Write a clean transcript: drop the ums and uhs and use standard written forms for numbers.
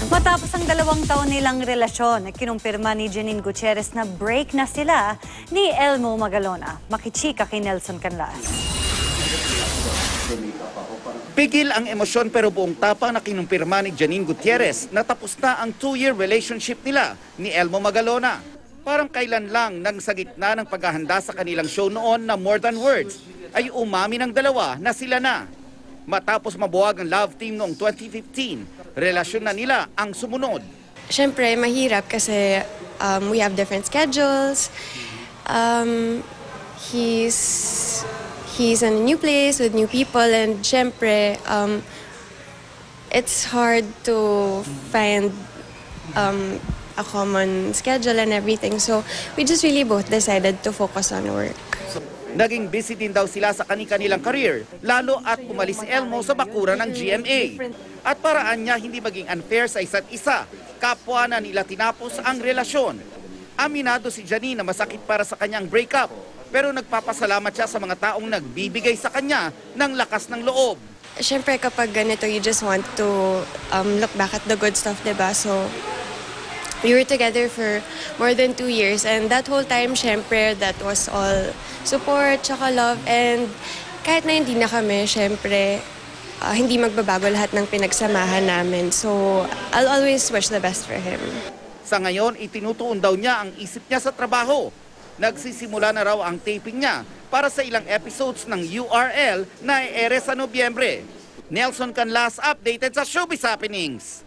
Matapos ang 2 taon nilang relasyon, kinumpirma ni Janine Gutierrez na break na sila ni Elmo Magalona. Makichika kay Nelson Canlas. Pigil ang emosyon pero buong tapang na kinumpirma ni Janine Gutierrez na tapos na ang 2-year relationship nila ni Elmo Magalona. Parang kailan lang nang sa gitna ng paghahanda sa kanilang show noon na More Than Words ay umami ng dalawa na sila na. Matapos mabuwag ang love team noong 2015, relasyon na nila ang sumunod. Siyempre, mahirap kasi we have different schedules. He's in a new place with new people, and siyempre, it's hard to find a common schedule and everything. So we just really both decided to focus on work. Naging busy din daw sila sa kanilang career, lalo at umalis si Elmo sa bakuran ng GMA. At paraan niya hindi maging unfair sa isa't isa, kapwa na nila tinapos ang relasyon. Aminado si Janine na masakit para sa kanyang breakup, pero nagpapasalamat siya sa mga taong nagbibigay sa kanya ng lakas ng loob. Siyempre, kapag ganito, you just want to look back at the good stuff, diba? So, we were together for more than 2 years, and that whole time, syempre, that was all support, tsaka love, and kahit na hindi na kami, syempre, hindi magbabago lahat ng pinagsamahan namin. So, I'll always wish the best for him. Sa ngayon, itinutuon daw niya ang isip niya sa trabaho. Nagsisimula na raw ang taping niya para sa ilang episodes ng URL na i-ere sa Nobyembre. Nelson Canlas, updated sa Showbiz Happenings.